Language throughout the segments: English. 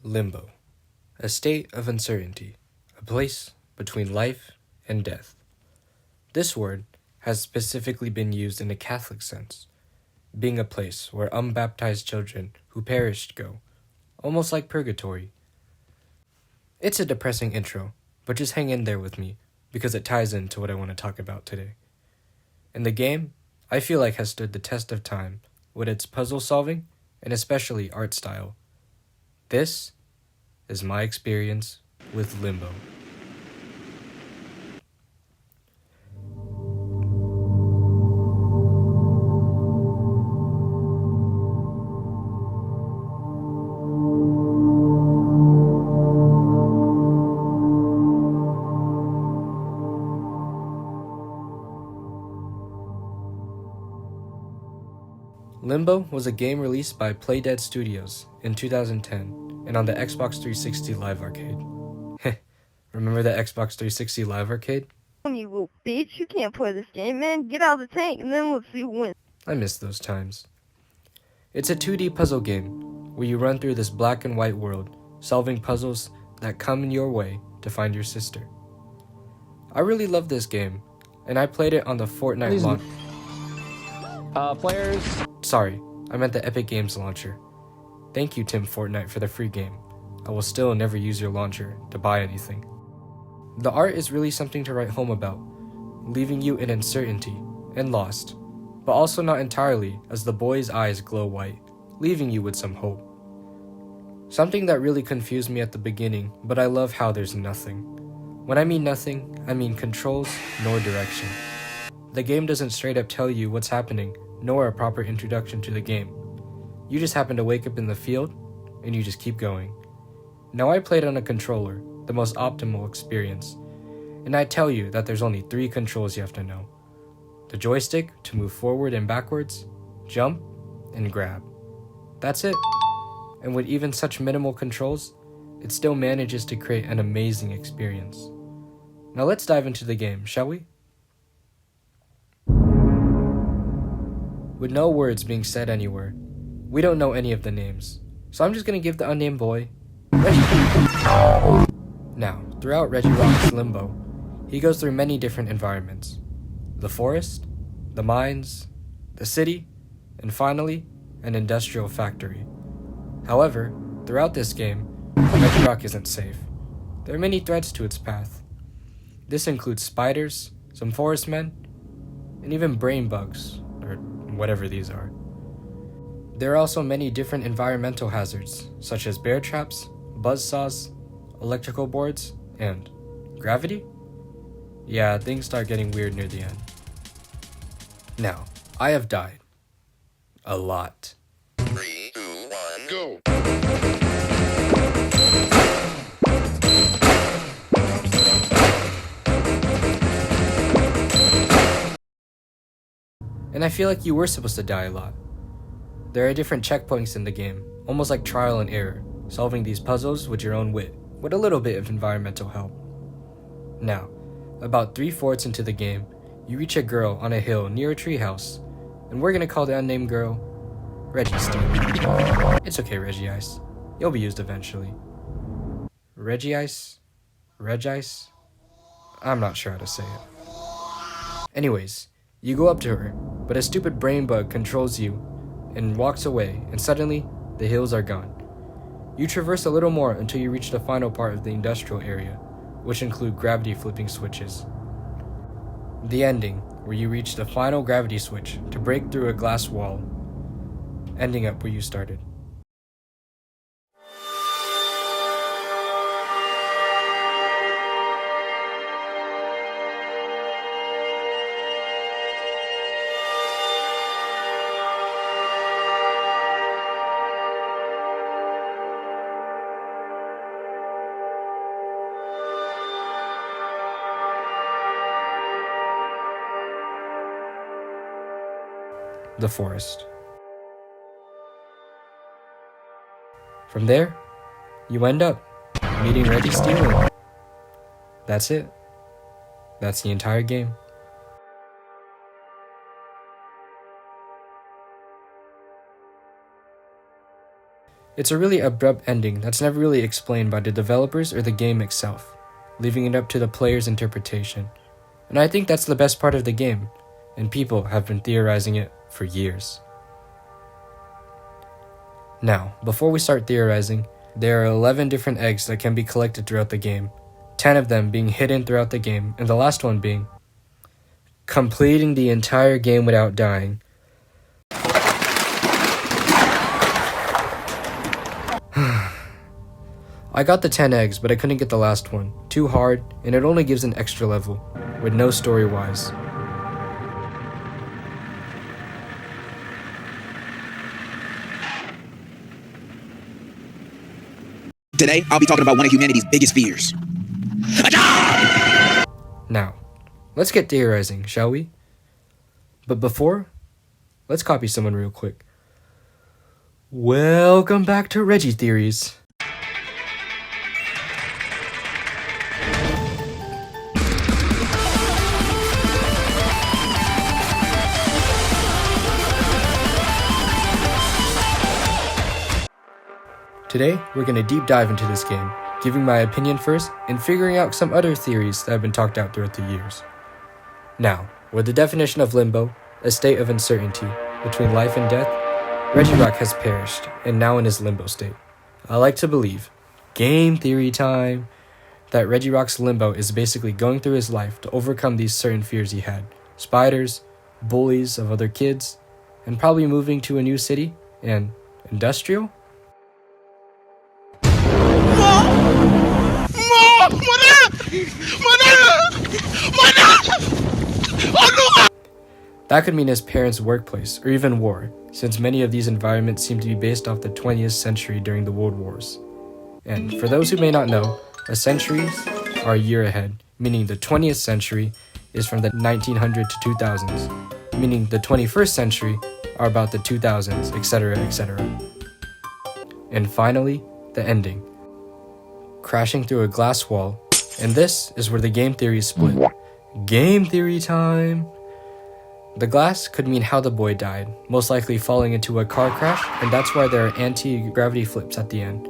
Limbo, a state of uncertainty, a place between life and death. This word has specifically been used in a Catholic sense, being a place where unbaptized children who perished go, almost like purgatory. It's a depressing intro, but just hang in there with me because it ties into what I want to talk about today. And the game, I feel like, has stood the test of time with its puzzle solving and especially art style. This is my experience with Limbo. Limbo was a game released by Playdead Studios in 2010 and on the Xbox 360 Live Arcade. Remember the Xbox 360 Live Arcade? You little bitch, you can't play this game, man. Get out of the tank and then let's see who wins. I miss those times. It's a 2D puzzle game where you run through this black and white world, solving puzzles that come in your way to find your sister. I really love this game, and I played it on the Fortnite launch. Players. Sorry, I meant the Epic Games launcher. Thank you, Tim Fortnite, for the free game. I will still never use your launcher to buy anything. The art is really something to write home about, leaving you in uncertainty and lost, but also not entirely, as the boy's eyes glow white, leaving you with some hope. Something that really confused me at the beginning, but I love how there's nothing. When I mean nothing, I mean controls nor direction. The game doesn't straight up tell you what's happening, nor a proper introduction to the game. You just happen to wake up in the field, and you just keep going. Now I played on a controller, the most optimal experience, and I tell you that there's only 3 controls you have to know. The joystick to move forward and backwards, jump, and grab. That's it. And with even such minimal controls, it still manages to create an amazing experience. Now let's dive into the game, shall we? With no words being said anywhere, we don't know any of the names, so I'm just gonna give the unnamed boy Reggie. Now, throughout Reggie Rock's Limbo, he goes through many different environments. The forest, the mines, the city, and finally, an industrial factory. However, throughout this game, Reggie Rock isn't safe. There are many threats to its path. This includes spiders, some forest men, and even brain bugs, or whatever these are. There are also many different environmental hazards, such as bear traps, buzzsaws, electrical boards, and gravity? Yeah, things start getting weird near the end. Now, I have died. A lot. 3, 2, 1, go! And I feel like you were supposed to die a lot. There are different checkpoints in the game, almost like trial and error, solving these puzzles with your own wit, with a little bit of environmental help. Now, about 3/4 into the game, you reach a girl on a hill near a treehouse, and we're gonna call the unnamed girl Reggie Steel. It's okay, Reggie Ice. You'll be used eventually. Reggie Ice? Reg Ice? I'm not sure how to say it. Anyways, you go up to her, but a stupid brain bug controls you and walks away, and suddenly, the hills are gone. You traverse a little more until you reach the final part of the industrial area, which include gravity flipping switches. The ending, where you reach the final gravity switch to break through a glass wall, ending up where you started. The forest. From there, you end up meeting Reggie Steele. That's it. That's the entire game. It's a really abrupt ending that's never really explained by the developers or the game itself, leaving it up to the player's interpretation. And I think that's the best part of the game, and people have been theorizing it for years. Now, before we start theorizing, there are 11 different eggs that can be collected throughout the game, 10 of them being hidden throughout the game, and the last one being completing the entire game without dying. I got the 10 eggs, but I couldn't get the last one. Too hard, and it only gives an extra level, with no story-wise. Today, I'll be talking about one of humanity's biggest fears. Now, let's get theorizing, shall we? But before, let's copy someone real quick. Welcome back to Reggie Theories. Today, we're going to deep dive into this game, giving my opinion first and figuring out some other theories that have been talked out throughout the years. Now, with the definition of limbo, a state of uncertainty between life and death, Regirock has perished and now in his limbo state. I like to believe, game theory time, that Regirock's limbo is basically going through his life to overcome these certain fears he had. Spiders, bullies of other kids, and probably moving to a new city and industrial? That could mean his parents' workplace, or even war, since many of these environments seem to be based off the 20th century during the World Wars. And for those who may not know, a century are a year ahead, meaning the 20th century is from the 1900 to 2000s, meaning the 21st century are about the 2000s, etc., etc. And finally, the ending. Crashing through a glass wall, and this is where the game theories split. Game theory time! The glass could mean how the boy died, most likely falling into a car crash, and that's why there are anti-gravity flips at the end.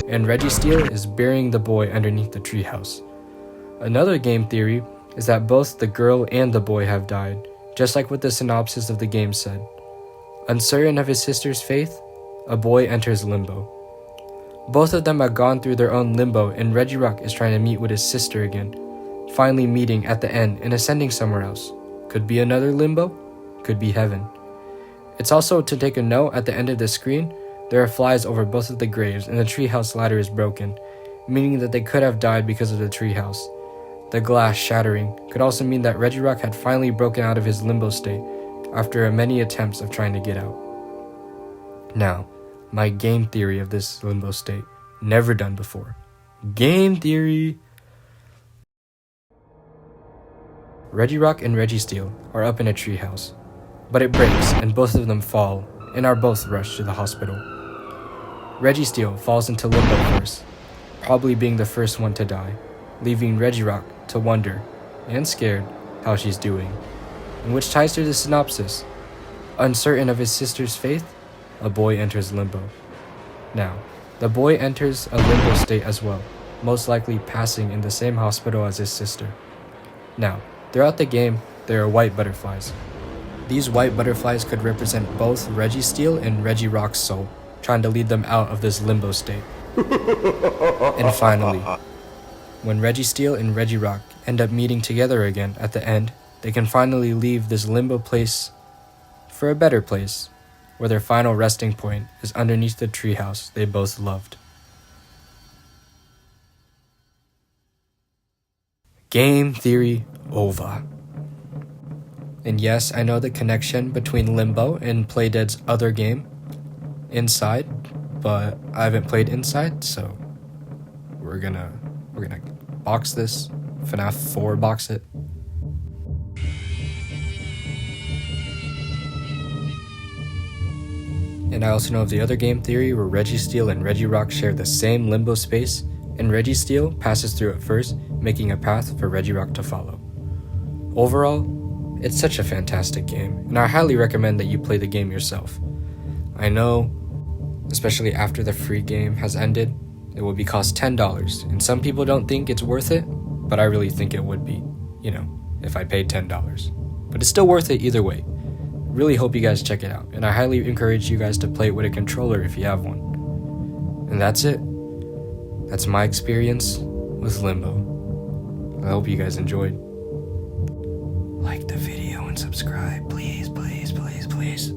And Reggie Steele is burying the boy underneath the treehouse. Another game theory is that both the girl and the boy have died, just like what the synopsis of the game said. Uncertain of his sister's faith, a boy enters limbo. Both of them have gone through their own limbo, and Regirock is trying to meet with his sister again, finally meeting at the end and ascending somewhere else. Could be another limbo, could be heaven. It's also to take a note at the end of the screen, there are flies over both of the graves and the treehouse ladder is broken, meaning that they could have died because of the treehouse. The glass shattering could also mean that Regirock had finally broken out of his limbo state after many attempts of trying to get out. Now, my game theory of this limbo state, never done before. Game theory! Regirock and Reggie Steele are up in a treehouse, but it breaks and both of them fall and are both rushed to the hospital. Reggie Steele falls into limbo first, probably being the first one to die, leaving Regirock to wonder, and scared, how she's doing, and which ties to the synopsis. Uncertain of his sister's faith, a boy enters limbo. Now, the boy enters a limbo state as well, most likely passing in the same hospital as his sister. Now, throughout the game, there are white butterflies. These white butterflies could represent both Reggie Steele and Regirock's soul, trying to lead them out of this limbo state. And finally, when Reggie Steele and Regirock end up meeting together again at the end, they can finally leave this limbo place for a better place, where their final resting point is underneath the treehouse they both loved. Game theory over. And yes, I know the connection between Limbo and Playdead's other game, Inside, but I haven't played Inside, so we're gonna box this, FNAF 4 box it. And I also know of the other game theory where Reggie Steele and Regirock share the same limbo space, and Reggie Steele passes through it first, making a path for Regirock to follow. Overall, It's such a fantastic game, and I highly recommend that you play the game yourself. I know, especially after the free game has ended, it will be cost $10, and some people don't think it's worth it, but I really think it would be, if I paid $10. But it's still worth it either way. Really hope you guys check it out, and I highly encourage you guys to play it with a controller if you have one. And that's it. That's my experience with Limbo. I hope you guys enjoyed. Like the video and subscribe, please, please, please, please.